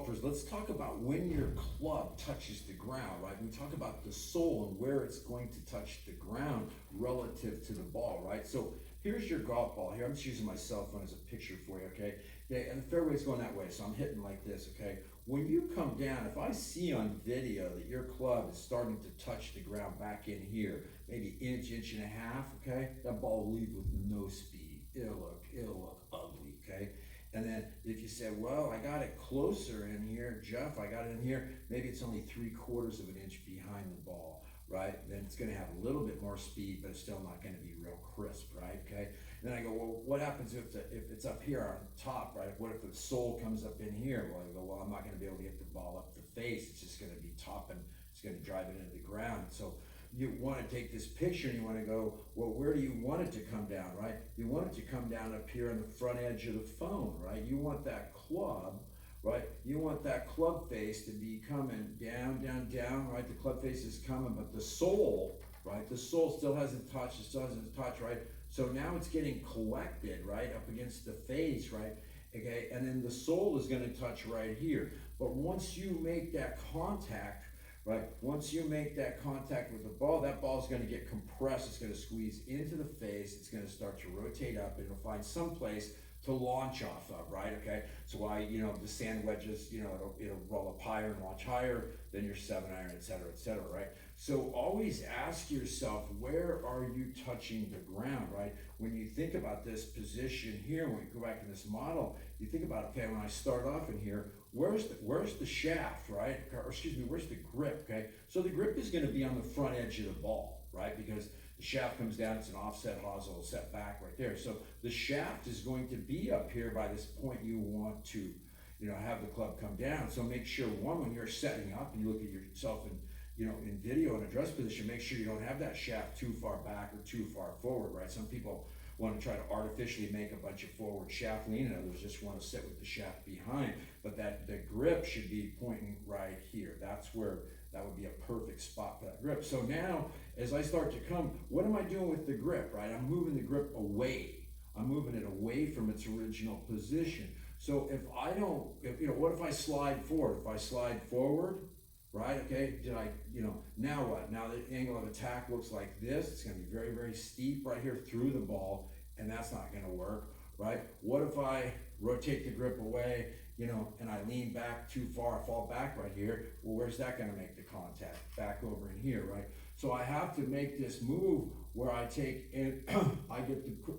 golfers, let's talk about when your club touches the ground, right? We talk about the sole and where it's going to touch the ground relative to the ball, right? So here's your golf ball here. I'm just using my cell phone as a picture for you, okay? Okay, and the fairway's going that way, so I'm hitting like this, okay? When you come down, if I see on video that your club is starting to touch the ground back in here, maybe inch and a half, okay? That ball will leave with no speed. It'll look ugly, okay? And then if you say, well, I got it closer in here, Jeff, I got it in here, maybe it's only 3/4 of an inch behind the ball, right? Then it's gonna have a little bit more speed, but it's still not gonna be real crisp, right? Okay. And then I go, well, what happens if it's up here on top, right? What if the sole comes up in here? Well, I go, well, I'm not gonna be able to get the ball up the face. It's just gonna be topping, it's gonna drive it into the ground. So you want to take this picture and you want to go, well, where do you want it to come down, right? You want it to come down up here on the front edge of the phone, right? You want that club, right? You want that club face to be coming down, right? The club face is coming, but the sole, right? The sole still hasn't touched, it still hasn't touched, right? So now it's getting collected, right? Up against the face, right? Okay, and then the sole is going to touch right here. But once you make that contact, right? Once you make that contact with the ball, that ball is going to get compressed. It's going to squeeze into the face. It's going to start to rotate up. It'll find some place to launch off of, right? Okay. So why, the sand wedges, it'll roll up higher and launch higher than your 7-iron, et cetera, right? So always ask yourself, where are you touching the ground, right? When you think about this position here, when you go back in this model, you think about, okay, when I start off in here, where's the shaft, right? Or excuse me, where's the grip, okay? So the grip is going to be on the front edge of the ball, right? Because the shaft comes down, it's an offset hosel set back right there. So the shaft is going to be up here by this point you want to, have the club come down. So make sure, one, when you're setting up and you look at yourself in video in a dress position, make sure you don't have that shaft too far back or too far forward, right? Some people want to try to artificially make a bunch of forward shaft lean, and others just want to sit with the shaft behind. But the grip should be pointing right here. That's where that would be a perfect spot for that grip. So now, as I start to come, what am I doing with the grip, right? I'm moving the grip away. I'm moving it away from its original position. So what if I slide forward? If I slide forward, right, okay, now what? Now the angle of attack looks like this. It's gonna be very, very steep right here through the ball, and that's not gonna work, right? What if I rotate the grip away, and I lean back too far, I fall back right here? Well, where's that gonna make the contact? Back over in here, right? So I have to make this move where I take, and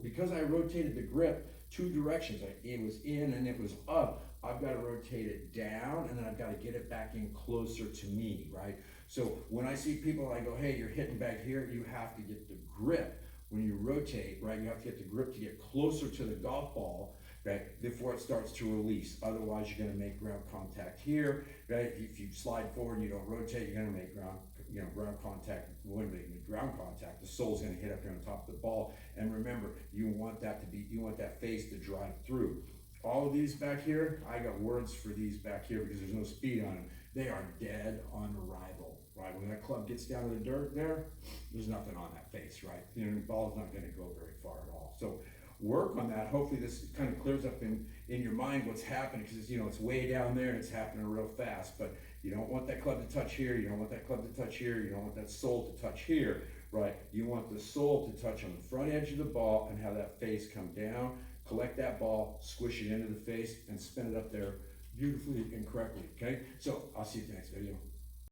because I rotated the grip two directions, it was in and it was up, I've got to rotate it down, and then I've got to get it back in closer to me, right? So when I see people, I go, hey, you're hitting back here, you have to get the grip. When you rotate, right, you have to get the grip to get closer to the golf ball, right, before it starts to release. Otherwise, you're going to make ground contact here, right? If you slide forward and you don't rotate, you're going to make ground contact. When you make ground contact, the sole's going to hit up here on top of the ball. And remember, you want that face to drive through. All of these back here, I got words for these back here because there's no speed on them. They are dead on arrival, right? When that club gets down to the dirt there's nothing on that face, right? The ball's not going to go very far at all. So work on that. Hopefully this kind of clears up in your mind what's happening, because it's way down there and it's happening real fast. But you don't want that club to touch here. You don't want that club to touch here. You don't want that sole to touch here, right? You want the sole to touch on the front edge of the ball and have that face come down. Collect that ball, squish it into the face, and spin it up there beautifully and correctly, okay? So I'll see you in the next video.